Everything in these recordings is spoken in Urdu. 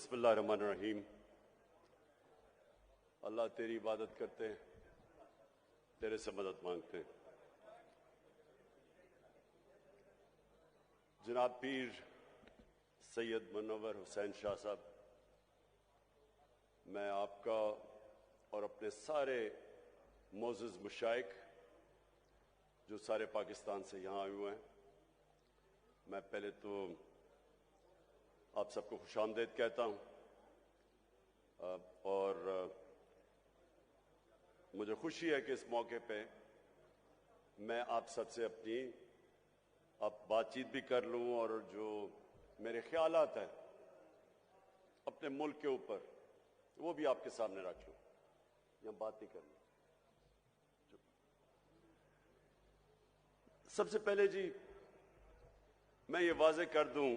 بسم اللہ الرحمن الرحیم. اللہ تیری عبادت کرتے ہیں, تیرے سے مدد مانگتے ہیں. جناب پیر سید منور حسین شاہ صاحب, میں آپ کا اور اپنے سارے معزز مشائخ جو سارے پاکستان سے یہاں آئے ہوئے ہیں, میں پہلے تو آپ سب کو خوش آمدید کہتا ہوں, اور مجھے خوشی ہے کہ اس موقع پہ میں آپ سب سے اپنی بات چیت بھی کر لوں, اور جو میرے خیالات ہیں اپنے ملک کے اوپر وہ بھی آپ کے سامنے رکھ لوں. یہاں بات نہیں کرنی. سب سے پہلے جی میں یہ واضح کر دوں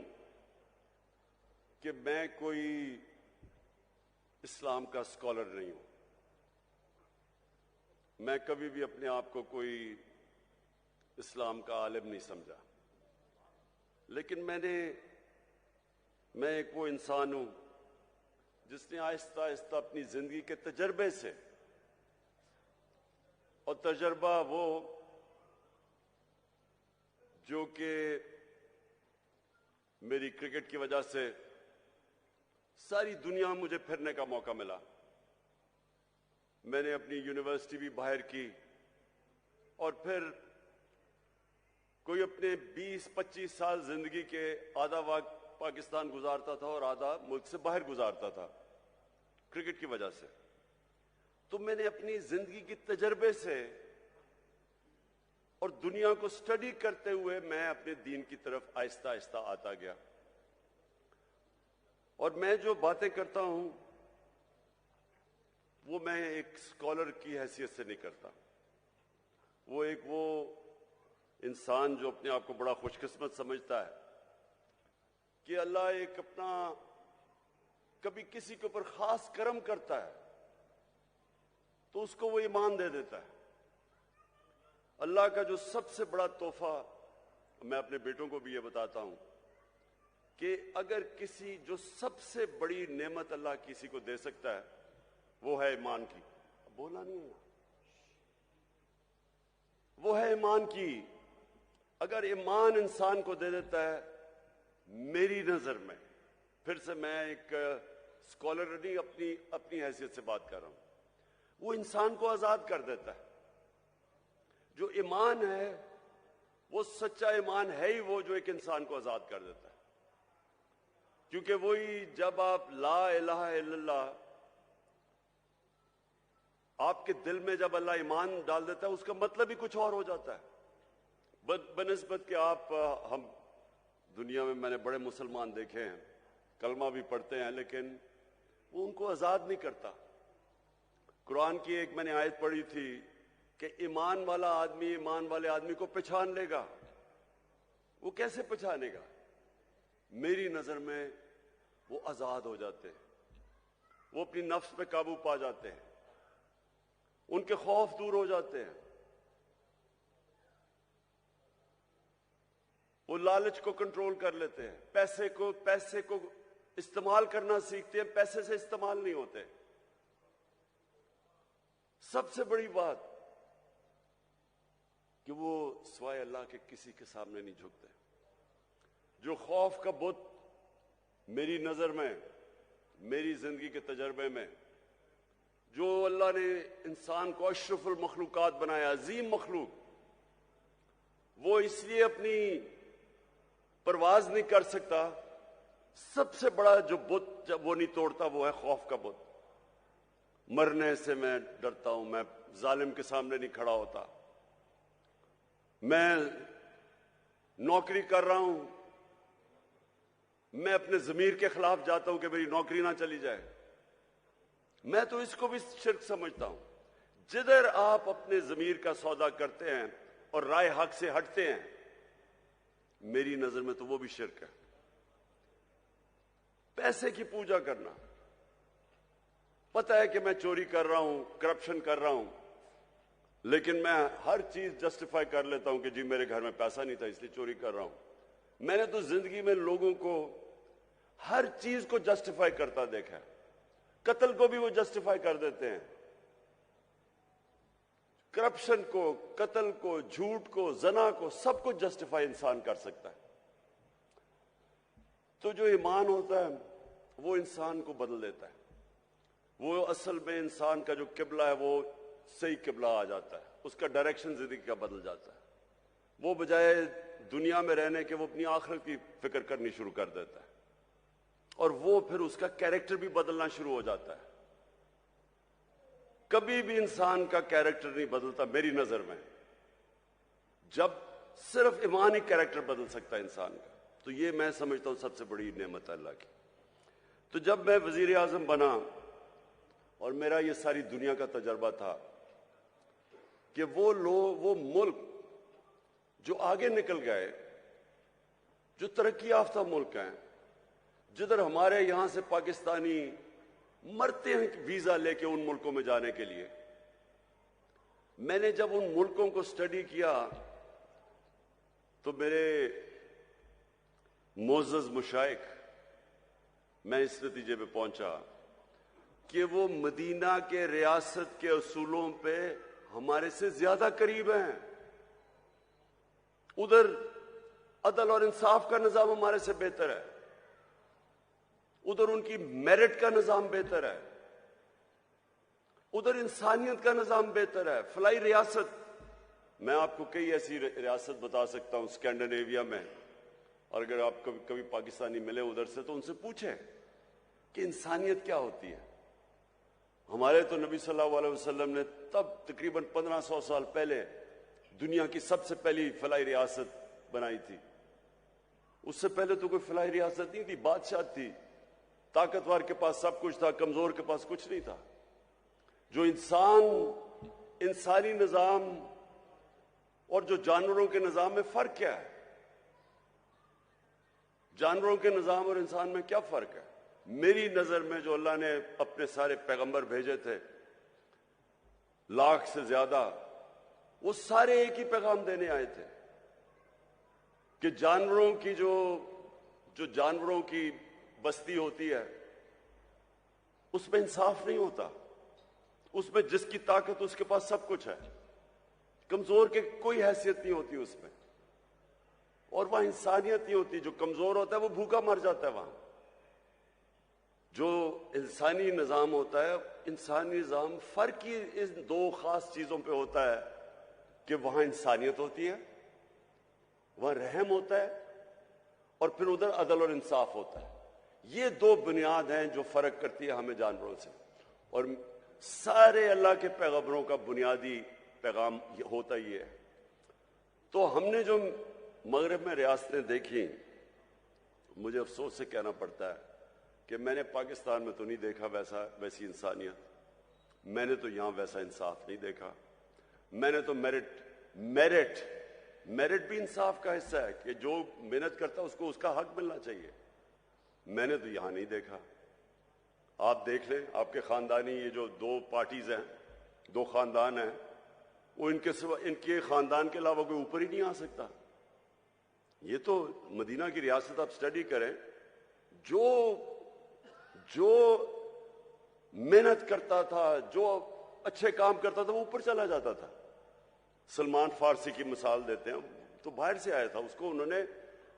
کہ میں کوئی اسلام کا اسکالر نہیں ہوں. میں کبھی بھی اپنے آپ کو کوئی اسلام کا عالم نہیں سمجھا, لیکن میں ایک وہ انسان ہوں جس نے آہستہ آہستہ اپنی زندگی کے تجربے سے, اور تجربہ وہ جو کہ میری کرکٹ کی وجہ سے ساری دنیا میں مجھے پھرنے کا موقع ملا. میں نے اپنی یونیورسٹی بھی باہر کی, اور پھر کوئی اپنے 20-25 سال زندگی کے آدھا وقت پاکستان گزارتا تھا اور آدھا ملک سے باہر گزارتا تھا کرکٹ کی وجہ سے. تو میں نے اپنی زندگی کے تجربے سے اور دنیا کو سٹڈی کرتے ہوئے میں اپنے دین کی طرف آہستہ آہستہ آتا گیا. اور میں جو باتیں کرتا ہوں وہ میں ایک اسکالر کی حیثیت سے نہیں کرتا. وہ انسان جو اپنے آپ کو بڑا خوش قسمت سمجھتا ہے کہ اللہ ایک اپنا کبھی کسی کے اوپر خاص کرم کرتا ہے تو اس کو وہ ایمان دے دیتا ہے. اللہ کا جو سب سے بڑا تحفہ, میں اپنے بیٹوں کو بھی یہ بتاتا ہوں کہ اگر کسی جو سب سے بڑی نعمت اللہ کسی کو دے سکتا ہے وہ ہے ایمان کی. بولا نہیں ہے, وہ ہے ایمان کی. اگر ایمان انسان کو دے دیتا ہے, میری نظر میں, پھر سے میں ایک اسکالر نہیں اپنی حیثیت سے بات کر رہا ہوں, وہ انسان کو آزاد کر دیتا ہے. جو ایمان ہے وہ سچا ایمان ہے ہی وہ جو ایک انسان کو آزاد کر دیتا ہے. کیونکہ وہی جب آپ لا الہ الا اللہ, آپ کے دل میں جب اللہ ایمان ڈال دیتا ہے اس کا مطلب ہی کچھ اور ہو جاتا ہے. بنسبت کہ ہم دنیا میں نے بڑے مسلمان دیکھے ہیں, کلمہ بھی پڑھتے ہیں, لیکن وہ ان کو آزاد نہیں کرتا. قرآن کی ایک میں نے آیت پڑھی تھی کہ ایمان والا آدمی ایمان والے آدمی کو پہچان لے گا. وہ کیسے پہچانے گا؟ میری نظر میں وہ آزاد ہو جاتے ہیں, وہ اپنی نفس پہ قابو پا جاتے ہیں, ان کے خوف دور ہو جاتے ہیں, وہ لالچ کو کنٹرول کر لیتے ہیں, پیسے کو استعمال کرنا سیکھتے ہیں, پیسے سے استعمال نہیں ہوتے. سب سے بڑی بات کہ وہ سوائے اللہ کے کسی کے سامنے نہیں جھکتے. جو خوف کا بت میری نظر میں, میری زندگی کے تجربے میں, جو اللہ نے انسان کو اشرف المخلوقات بنایا, عظیم مخلوق, وہ اس لیے اپنی پرواز نہیں کر سکتا, سب سے بڑا جو بت جب وہ نہیں توڑتا وہ ہے خوف کا بت. مرنے سے میں ڈرتا ہوں, میں ظالم کے سامنے نہیں کھڑا ہوتا. میں نوکری کر رہا ہوں, میں اپنے ضمیر کے خلاف جاتا ہوں کہ میری نوکری نہ چلی جائے. میں تو اس کو بھی شرک سمجھتا ہوں. جدھر آپ اپنے ضمیر کا سودا کرتے ہیں اور رائے حق سے ہٹتے ہیں, میری نظر میں تو وہ بھی شرک ہے. پیسے کی پوجا کرنا, پتہ ہے کہ میں چوری کر رہا ہوں, کرپشن کر رہا ہوں, لیکن میں ہر چیز جسٹیفائی کر لیتا ہوں کہ جی میرے گھر میں پیسہ نہیں تھا اس لیے چوری کر رہا ہوں. میں نے تو زندگی میں لوگوں کو ہر چیز کو جسٹیفائی کرتا دیکھا ہے. قتل کو بھی وہ جسٹیفائی کر دیتے ہیں. کرپشن کو، قتل کو، جھوٹ کو، زنا کو، سب کو جسٹیفائی انسان کر سکتا ہے. تو جو ایمان ہوتا ہے وہ انسان کو بدل دیتا ہے. وہ اصل میں انسان کا جو قبلہ ہے وہ صحیح قبلہ آ جاتا ہے. اس کا ڈائریکشن زندگی کا بدل جاتا ہے. وہ بجائے دنیا میں رہنے کے وہ اپنی آخرت کی فکر کرنی شروع کر دیتا ہے. اور وہ پھر اس کا کیریکٹر بھی بدلنا شروع ہو جاتا ہے. کبھی بھی انسان کا کیریکٹر نہیں بدلتا میری نظر میں. جب صرف ایمان ہی کیریکٹر بدل سکتا ہے انسان کا. تو یہ میں سمجھتا ہوں سب سے بڑی نعمت ہے اللہ کی. تو جب میں وزیر اعظم بنا اور میرا یہ ساری دنیا کا تجربہ تھا کہ وہ ملک جو آگے نکل گئے، جو ترقی یافتہ ملک ہیں، جدھر ہمارے یہاں سے پاکستانی مرتے ہیں ویزا لے کے ان ملکوں میں جانے کے لیے، میں نے جب ان ملکوں کو اسٹڈی کیا تو میرے معزز مشائخ، میں اس نتیجے پہ پہنچا کہ وہ مدینہ کے ریاست کے اصولوں پہ ہمارے سے زیادہ قریب ہیں. ادھر عدل اور انصاف کا نظام ہمارے سے بہتر ہے. ادھر ان کی میرٹ کا نظام بہتر ہے. ادھر انسانیت کا نظام بہتر ہے. فلاحی ریاست، میں آپ کو کئی ایسی ریاست بتا سکتا ہوں اسکینڈینیویا میں، اور اگر آپ کبھی پاکستانی ملے ادھر سے تو ان سے پوچھیں کہ انسانیت کیا ہوتی ہے. ہمارے تو نبی صلی اللہ علیہ وسلم نے تب تقریباً 1500 سال پہلے دنیا کی سب سے پہلی فلاحی ریاست بنائی تھی. اس سے پہلے تو کوئی فلاحی ریاست نہیں تھی، بادشاہ تھی. طاقتور کے پاس سب کچھ تھا، کمزور کے پاس کچھ نہیں تھا. جو انسانی نظام اور جو جانوروں کے نظام میں فرق کیا ہے؟ جانوروں کے نظام اور انسان میں کیا فرق ہے؟ میری نظر میں جو اللہ نے اپنے سارے پیغمبر بھیجے تھے 1,00,000 سے زیادہ، وہ سارے ایک ہی پیغام دینے آئے تھے کہ جانوروں کی جو جانوروں کی بستی ہوتی ہے اس میں انصاف نہیں ہوتا. اس میں جس کی طاقت اس کے پاس سب کچھ ہے، کمزور کے کوئی حیثیت نہیں ہوتی اس میں. اور وہاں انسانیت نہیں ہوتی. جو کمزور ہوتا ہے وہ بھوکا مر جاتا ہے. وہاں جو انسانی نظام ہوتا ہے، انسانی نظام فرق ہی ان دو خاص چیزوں پہ ہوتا ہے کہ وہاں انسانیت ہوتی ہے، وہاں رحم ہوتا ہے، اور پھر ادھر عدل اور انصاف ہوتا ہے. یہ دو بنیاد ہیں جو فرق کرتی ہے ہمیں جانوروں سے. اور سارے اللہ کے پیغمبروں کا بنیادی پیغام ہوتا یہ ہے. تو ہم نے جو مغرب میں ریاستیں دیکھی، مجھے افسوس سے کہنا پڑتا ہے کہ میں نے پاکستان میں تو نہیں دیکھا ویسی انسانیت. میں نے تو یہاں ویسا انصاف نہیں دیکھا. میں نے تو میرٹ بھی انصاف کا حصہ ہے کہ جو محنت کرتا ہے اس کو اس کا حق ملنا چاہیے. میں نے تو یہاں نہیں دیکھا. آپ دیکھ لیں، آپ کے خاندانی یہ جو 2 پارٹیز ہیں، 2 خاندان ہیں، وہ ان کے خاندان کے علاوہ کوئی اوپر ہی نہیں آ سکتا. یہ تو مدینہ کی ریاست آپ سٹڈی کریں، جو محنت کرتا تھا، جو اچھے کام کرتا تھا وہ اوپر چلا جاتا تھا. سلمان فارسی کی مثال دیتے ہیں، تو باہر سے آیا تھا. اس کو انہوں نے،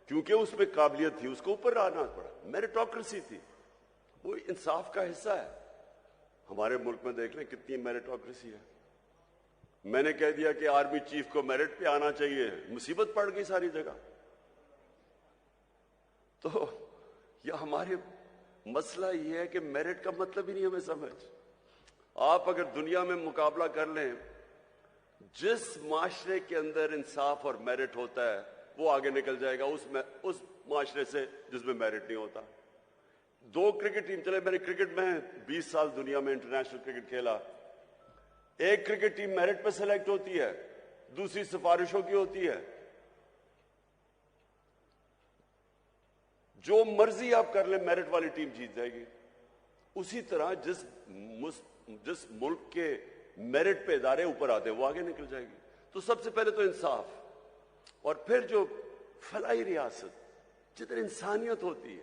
کیونکہ اس میں قابلیت تھی، اس کو اوپر آنا پڑا. میریٹوکریسی تھی، وہ انصاف کا حصہ ہے. ہمارے ملک میں دیکھ لیں کتنی میریٹوکریسی ہے. میں نے کہہ دیا کہ آرمی چیف کو میرٹ پہ آنا چاہیے، مصیبت پڑ گئی ساری جگہ. تو یہ ہمارے مسئلہ یہ ہے کہ میرٹ کا مطلب ہی نہیں ہمیں سمجھ. آپ اگر دنیا میں مقابلہ کر لیں، جس معاشرے کے اندر انصاف اور میرٹ ہوتا ہے وہ آگے نکل جائے گا اس معاشرے سے جس میں میرٹ نہیں ہوتا. 2 کرکٹ ٹیم چلے، میں نے کرکٹ میں 20 سال دنیا میں انٹرنیشنل کرکٹ کھیلا. ایک کرکٹ ٹیم میرٹ پہ سلیکٹ ہوتی ہے، دوسری سفارشوں کی ہوتی ہے. جو مرضی آپ کر لیں میرٹ والی ٹیم جیت جائے گی. اسی طرح جس ملک کے میرٹ پہ ادارے اوپر آتے ہیں وہ آگے نکل جائے گی. تو سب سے پہلے تو انصاف، اور پھر جو فلاحی ریاست جدھر انسانیت ہوتی ہے،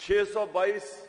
622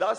10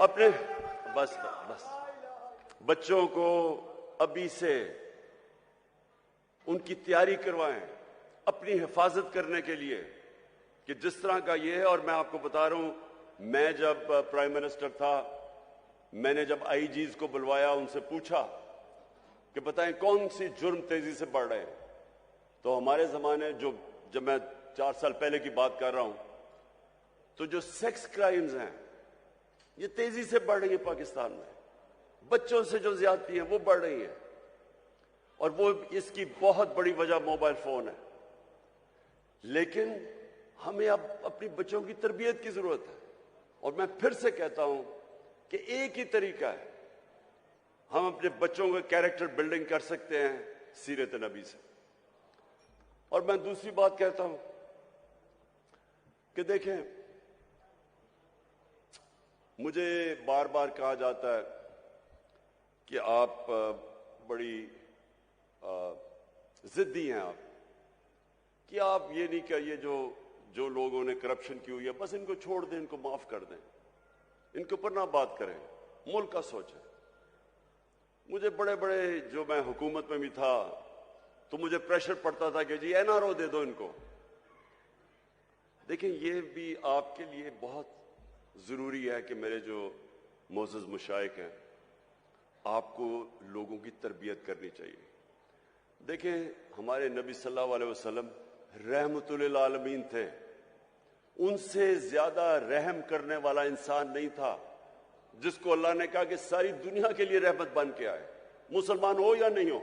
اپنے بس بچوں کو ابھی سے ان کی تیاری کروائیں اپنی حفاظت کرنے کے لیے کہ جس طرح کا یہ ہے. اور میں آپ کو بتا رہا ہوں, میں جب پرائم منسٹر تھا, میں نے جب آئی جیز کو بلوایا, ان سے پوچھا کہ بتائیں کون سی جرم تیزی سے بڑھ رہے ہیں, تو ہمارے زمانے جب میں 4 سال پہلے کی بات کر رہا ہوں, تو جو سیکس کرائمز ہیں یہ تیزی سے بڑھ رہی ہیں پاکستان میں. بچوں سے جو زیادتی ہیں وہ بڑھ رہی ہیں, اور وہ اس کی بہت بڑی وجہ موبائل فون ہے. لیکن ہمیں اب اپنی بچوں کی تربیت کی ضرورت ہے, اور میں پھر سے کہتا ہوں کہ ایک ہی طریقہ ہے ہم اپنے بچوں کو کیریکٹر بلڈنگ کر سکتے ہیں, سیرت نبی سے. اور میں دوسری بات کہتا ہوں کہ دیکھیں, مجھے بار بار کہا جاتا ہے کہ آپ بڑی ضدی ہیں, آپ کہ آپ یہ نہیں کہ یہ جو لوگوں نے کرپشن کی ہوئی ہے بس ان کو چھوڑ دیں, ان کو معاف کر دیں, ان کے اوپر نہ بات کریں, ملک کا سوچیں. مجھے بڑے جو میں حکومت میں بھی تھا تو مجھے پریشر پڑتا تھا کہ جی NRO دے دو ان کو. دیکھیں یہ بھی آپ کے لیے بہت ضروری ہے کہ میرے جو معزز مشائخ ہیں, آپ کو لوگوں کی تربیت کرنی چاہیے. دیکھیں ہمارے نبی صلی اللہ علیہ وسلم رحمت للعالمین تھے, ان سے زیادہ رحم کرنے والا انسان نہیں تھا جس کو اللہ نے کہا کہ ساری دنیا کے لیے رحمت بن کے آئے, مسلمان ہو یا نہیں ہو.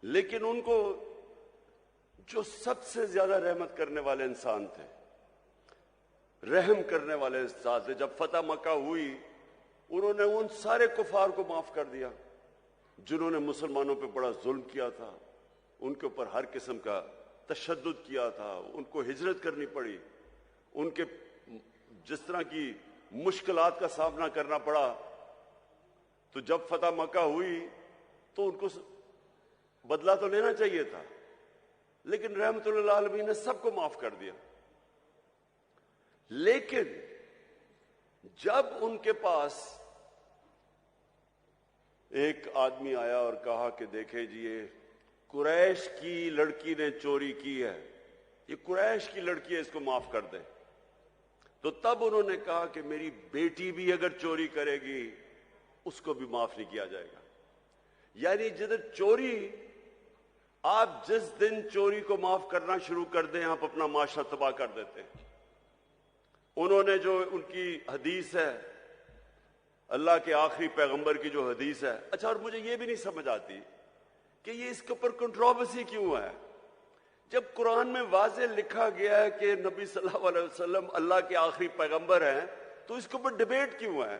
لیکن ان کو جو سب سے زیادہ رحمت کرنے والے انسان تھے, رحم کرنے والے انسان تھے, جب فتح مکہ ہوئی انہوں نے ان سارے کفار کو معاف کر دیا جنہوں نے مسلمانوں پہ بڑا ظلم کیا تھا, ان کے اوپر ہر قسم کا تشدد کیا تھا, ان کو ہجرت کرنی پڑی, ان کے جس طرح کی مشکلات کا سامنا کرنا پڑا. تو جب فتح مکہ ہوئی تو ان کو بدلہ تو لینا چاہیے تھا, لیکن رحمت للعالمین نے سب کو معاف کر دیا. لیکن جب ان کے پاس ایک آدمی آیا اور کہا کہ دیکھیں جی یہ قریش کی لڑکی نے چوری کی ہے, یہ قریش کی لڑکی ہے, اس کو معاف کر دیں, تو تب انہوں نے کہا کہ میری بیٹی بھی اگر چوری کرے گی اس کو بھی معاف نہیں کیا جائے گا. یعنی جدھر چوری, آپ جس دن چوری کو معاف کرنا شروع کر دیں آپ اپنا معاشرہ تباہ کر دیتے ہیں. انہوں نے جو ان کی حدیث ہے, اللہ کے آخری پیغمبر کی جو حدیث ہے, اچھا اور مجھے یہ بھی نہیں سمجھ آتی کہ یہ اس کے اوپر کنٹروورسی کیوں ہے, جب قرآن میں واضح لکھا گیا ہے کہ نبی صلی اللہ علیہ وسلم اللہ کے آخری پیغمبر ہیں, تو اس کے اوپر ڈیبیٹ کیوں ہے؟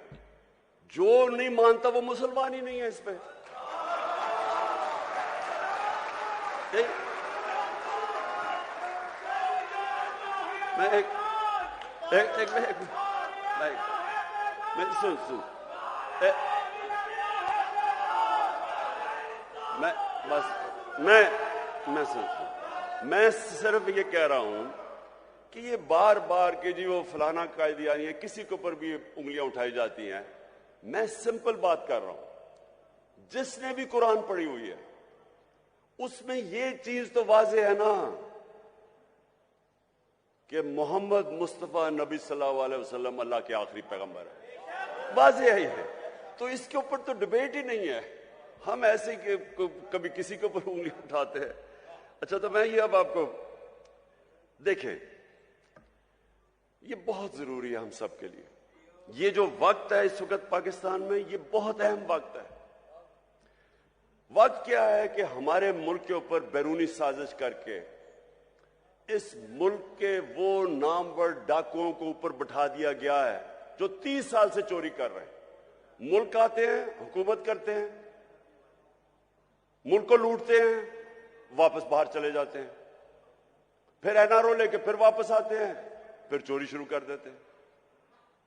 جو نہیں مانتا وہ مسلمان ہی نہیں ہے اس پہ. میں صرف یہ کہہ رہا ہوں کہ یہ بار بار کہ جی وہ فلانا قائدیانی ہے, کسی کے اوپر بھی انگلیاں اٹھائی جاتی ہیں. میں سمپل بات کر رہا ہوں, جس نے بھی قرآن پڑھی ہوئی ہے اس میں یہ چیز تو واضح ہے نا کہ محمد مصطفیٰ نبی صلی اللہ علیہ وسلم اللہ کے آخری پیغمبر ہے, واضح ہے یہ. تو اس کے اوپر تو ڈبیٹ ہی نہیں ہے, ہم ایسے کہ کبھی کسی کے اوپر انگلی اٹھاتے ہیں. اچھا تو میں یہ اب آپ کو دیکھیں, یہ بہت ضروری ہے ہم سب کے لیے. یہ جو وقت ہے اس وقت پاکستان میں, یہ بہت اہم وقت ہے. وقت کیا ہے کہ ہمارے ملک کے اوپر بیرونی سازش کر کے اس ملک کے وہ نامور ڈاکوؤں کو اوپر بٹھا دیا گیا ہے جو 30 سال سے چوری کر رہے ہیں. ملک آتے ہیں, حکومت کرتے ہیں, ملک کو لوٹتے ہیں, واپس باہر چلے جاتے ہیں, پھر NRO لے کے پھر واپس آتے ہیں, پھر چوری شروع کر دیتے ہیں,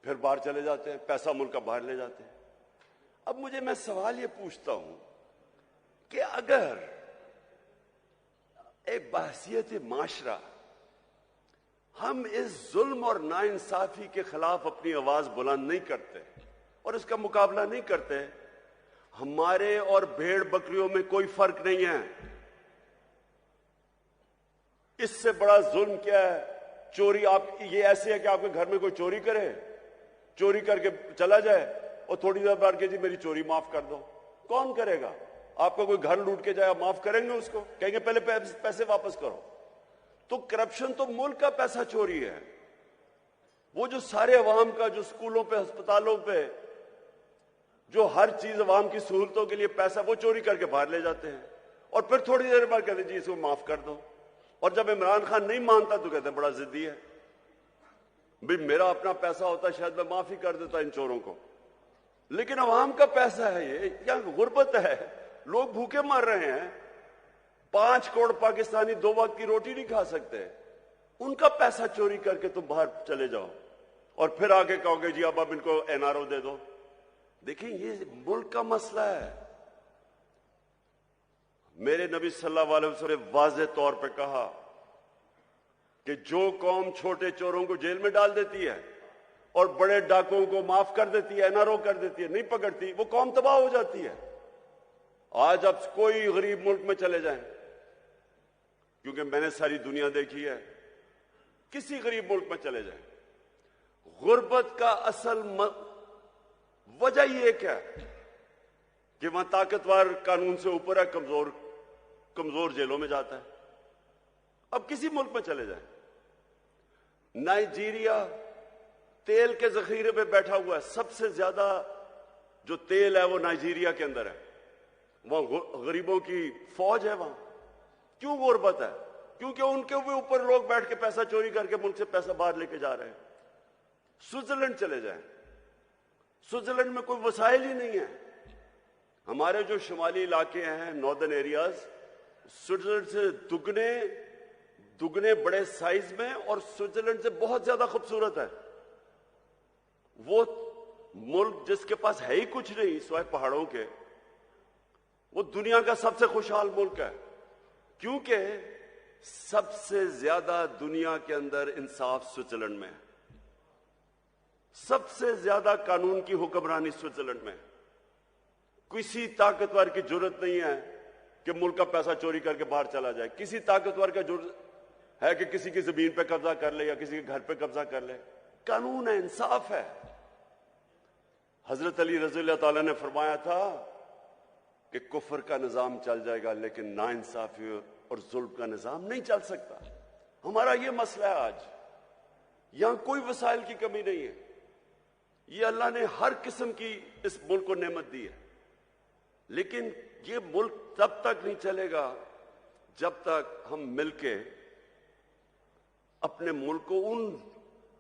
پھر باہر چلے جاتے ہیں, پیسہ ملک کا باہر لے جاتے ہیں. اب میں سوال یہ پوچھتا ہوں کہ اگر ایک بحثیت معاشرہ ہم اس ظلم اور ناانصافی کے خلاف اپنی آواز بلند نہیں کرتے اور اس کا مقابلہ نہیں کرتے. ہمارے اور بھیڑ بکریوں میں کوئی فرق نہیں ہے. اس سے بڑا ظلم کیا ہے؟ چوری. آپ یہ ایسے ہے کہ آپ کے گھر میں کوئی چوری کرے, چوری کر کے چلا جائے اور تھوڑی دیر بعد کہ جی میری چوری معاف کر دو. کون کرے گا؟ آپ کا کوئی گھر لوٹ کے جائے, آپ معاف کریں گے اس کو؟ کہیں گے پہلے پیسے واپس کرو. تو کرپشن تو ملک کا پیسہ چوری ہے. وہ جو سارے عوام کا, جو اسکولوں پہ, ہسپتالوں پہ, جو ہر چیز عوام کی سہولتوں کے لیے پیسہ, وہ چوری کر کے باہر لے جاتے ہیں اور پھر تھوڑی دیر بعد کہتے ہیں جی اس کو معاف کر دو. اور جب عمران خان نہیں مانتا تو کہتے ہیں بڑا ضدی ہے. بھی میرا اپنا پیسہ ہوتا شاید میں معافی کر دیتا ان چوروں کو, لیکن عوام کا پیسہ ہے. یہ کیا غربت ہے؟ لوگ بھوکے مر رہے ہیں. 5 کروڑ پاکستانی 2 وقت کی روٹی نہیں کھا سکتے. ان کا پیسہ چوری کر کے تم باہر چلے جاؤ اور پھر آگے کہو گے جی اب ان کو NRO دے دو. دیکھیں یہ ملک کا مسئلہ ہے. میرے نبی صلی اللہ علیہ وسلم نے واضح طور پہ کہا کہ جو قوم چھوٹے چوروں کو جیل میں ڈال دیتی ہے اور بڑے ڈاکوں کو معاف کر دیتی ہے, NRO کر دیتی ہے, نہیں پکڑتی, وہ قوم تباہ ہو جاتی ہے. آج اب کوئی غریب ملک میں چلے جائیں, کیونکہ میں نے ساری دنیا دیکھی ہے, کسی غریب ملک میں چلے جائیں, غربت کا اصل وجہ یہ ایک ہے کہ وہاں طاقتور قانون سے اوپر ہے, کمزور جیلوں میں جاتا ہے. اب کسی ملک میں چلے جائیں, نائجیریا تیل کے ذخیرے پہ بیٹھا ہوا ہے, سب سے زیادہ جو تیل ہے وہ نائجیریا کے اندر ہے. وہاں غریبوں کی فوج ہے. وہاں کیوں غربت ہے؟ کیونکہ ان کے بھی اوپر لوگ بیٹھ کے پیسہ چوری کر کے ملک سے پیسہ باہر لے کے جا رہے ہیں. سوئٹزرلینڈ چلے جائیں, سوئٹزرلینڈ میں کوئی وسائل ہی نہیں ہے. ہمارے جو شمالی علاقے ہیں, ناردرن ایریاز, سوئٹزرلینڈ سے دگنے بڑے سائز میں اور سوئٹزرلینڈ سے بہت زیادہ خوبصورت ہے. وہ ملک جس کے پاس ہے ہی کچھ نہیں سوائے پہاڑوں کے, وہ دنیا کا سب سے خوشحال ملک ہے, کیونکہ سب سے زیادہ دنیا کے اندر انصاف سوئٹزرلینڈ میں ہے. سب سے زیادہ قانون کی حکمرانی سوئٹزرلینڈ میں. کسی طاقتور کی جرت نہیں ہے کہ ملک کا پیسہ چوری کر کے باہر چلا جائے. کسی طاقتور کا جرت ہے کہ کسی کی زمین پہ قبضہ کر لے یا کسی کے گھر پہ قبضہ کر لے. قانون ہے, انصاف ہے. حضرت علی رضی اللہ تعالیٰ نے فرمایا تھا کہ کفر کا نظام چل جائے گا لیکن ناانصافی اور ظلم کا نظام نہیں چل سکتا. ہمارا یہ مسئلہ ہے آج. یہاں کوئی وسائل کی کمی نہیں ہے. یہ اللہ نے ہر قسم کی اس ملک کو نعمت دی ہے, لیکن یہ ملک تب تک نہیں چلے گا جب تک ہم مل کے اپنے ملک کو ان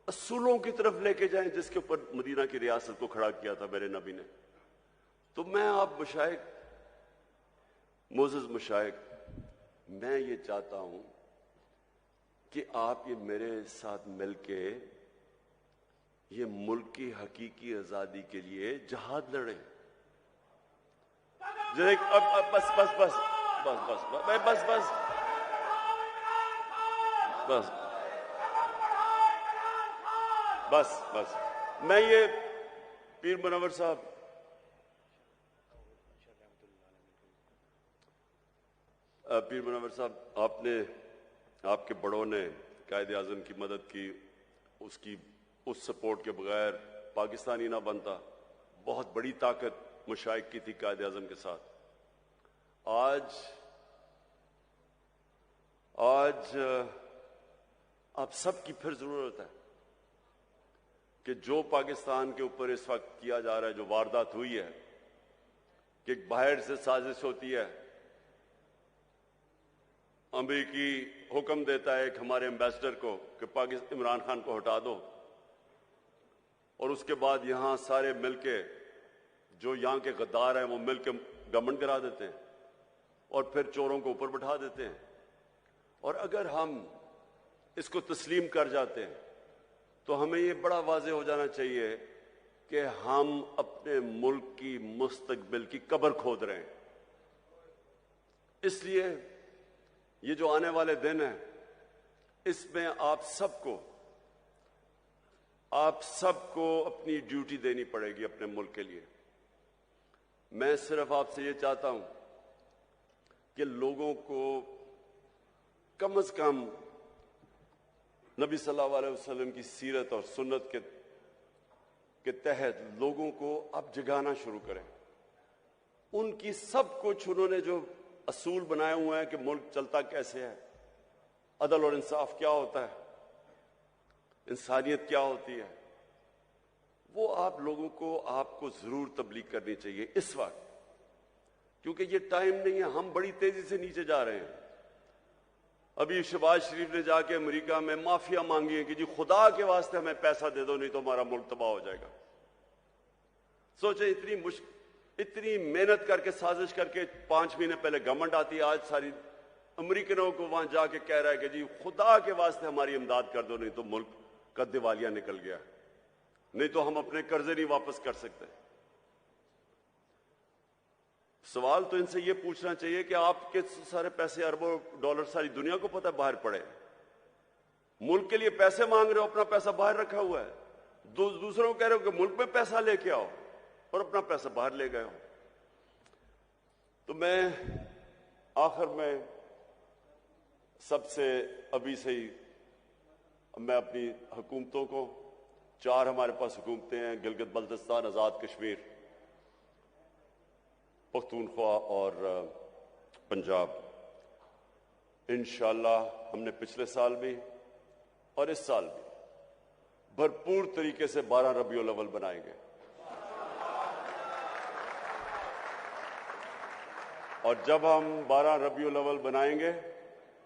اصولوں کی طرف لے کے جائیں جس کے اوپر مدینہ کی ریاست کو کھڑا کیا تھا میرے نبی نے. تو میں آپ مشائخ, معزز مشائخ, میں یہ چاہتا ہوں کہ آپ یہ میرے ساتھ مل کے یہ ملک کی حقیقی آزادی کے لیے جہاد لڑیں. اب بس بس بس بس بس بس بس بس بس بس میں یہ پیر منور صاحب, پیر منور صاحب, آپ کے بڑوں نے قائد اعظم کی مدد کی, اس سپورٹ کے بغیر پاکستانی نہ بنتا. بہت بڑی طاقت مشائخ کی تھی قائد اعظم کے ساتھ. آج آپ سب کی پھر ضرورت ہے کہ جو پاکستان کے اوپر اس وقت کیا جا رہا ہے, جو واردات ہوئی ہے, کہ باہر سے سازش ہوتی ہے, امریکی حکم دیتا ہے ایک ہمارے ایمبیسڈر کو کہ عمران خان کو ہٹا دو, اور اس کے بعد یہاں سارے مل کے جو یہاں کے غدار ہیں وہ مل کے گورنمنٹ کرا دیتے ہیں اور پھر چوروں کو اوپر بٹھا دیتے ہیں. اور اگر ہم اس کو تسلیم کر جاتے ہیں تو ہمیں یہ بڑا واضح ہو جانا چاہیے کہ ہم اپنے ملک کی مستقبل کی قبر کھود رہے ہیں. اس لیے یہ جو آنے والے دن ہیں اس میں آپ سب کو اپنی ڈیوٹی دینی پڑے گی اپنے ملک کے لیے. میں صرف آپ سے یہ چاہتا ہوں کہ لوگوں کو کم از کم نبی صلی اللہ علیہ وسلم کی سیرت اور سنت کے تحت لوگوں کو آپ جگانا شروع کریں. ان کی سب کچھ انہوں نے جو اصول بنائے ہوئے ہیں کہ ملک چلتا کیسے ہے, عدل اور انصاف کیا ہوتا ہے, انسانیت کیا ہوتی ہے, وہ آپ لوگوں کو آپ کو ضرور تبلیغ کرنی چاہیے اس وقت, کیونکہ یہ ٹائم نہیں ہے. ہم بڑی تیزی سے نیچے جا رہے ہیں. ابھی شہباز شریف نے جا کے امریکہ میں معافیا مانگی ہے کہ جی خدا کے واسطے ہمیں پیسہ دے دو نہیں تو ہمارا ملک تباہ ہو جائے گا. سوچیں اتنی محنت کر کے سازش کر کے 5 مہینے پہلے گورنمنٹ آتی ہے, آج ساری امریکنوں کو وہاں جا کے کہہ رہا ہے کہ جی خدا کے واسطے ہماری امداد کر دو نہیں تو ملک کا دیوالیہ نکل گیا, نہیں تو ہم اپنے قرضے نہیں واپس کر سکتے. سوال تو ان سے یہ پوچھنا چاہیے کہ آپ کے سارے پیسے اربوں ڈالر ساری دنیا کو پتہ ہے باہر پڑے, ملک کے لیے پیسے مانگ رہے ہو, اپنا پیسہ باہر رکھا ہوا ہے. دوسروں کو کہہ رہے ہو کہ ملک میں پیسہ لے کے آؤ اور اپنا پیسہ باہر لے گئے ہو. تو میں آخر میں سب سے ابھی سے ہی میں اپنی حکومتوں کو, 4 ہمارے پاس حکومتیں ہیں, گلگت بلتستان, آزاد کشمیر, پختونخوا اور پنجاب. انشاءاللہ ہم نے پچھلے سال بھی اور اس سال بھی بھرپور طریقے سے 12 ربیع الاول بنائیں گے, اور جب ہم 12 ربیع الاول بنائیں گے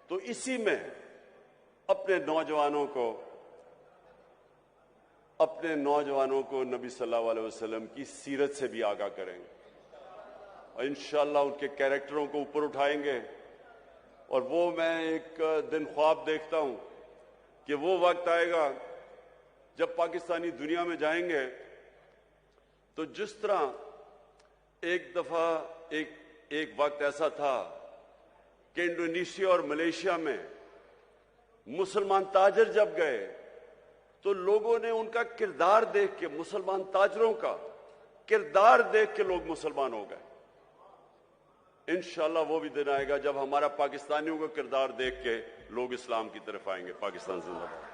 تو اسی میں اپنے نوجوانوں کو نبی صلی اللہ علیہ وسلم کی سیرت سے بھی آگاہ کریں گے, اور انشاءاللہ ان کے کیریکٹروں کو اوپر اٹھائیں گے. اور وہ میں ایک دن خواب دیکھتا ہوں کہ وہ وقت آئے گا جب پاکستانی دنیا میں جائیں گے تو جس طرح ایک دفعہ ایک وقت ایسا تھا کہ انڈونیشیا اور ملیشیا میں مسلمان تاجر جب گئے تو لوگوں نے ان کا کردار دیکھ کے, مسلمان تاجروں کا کردار دیکھ کے لوگ مسلمان ہو گئے. انشاءاللہ وہ بھی دن آئے گا جب ہمارا پاکستانیوں کا کردار دیکھ کے لوگ اسلام کی طرف آئیں گے. پاکستان زندہ باد.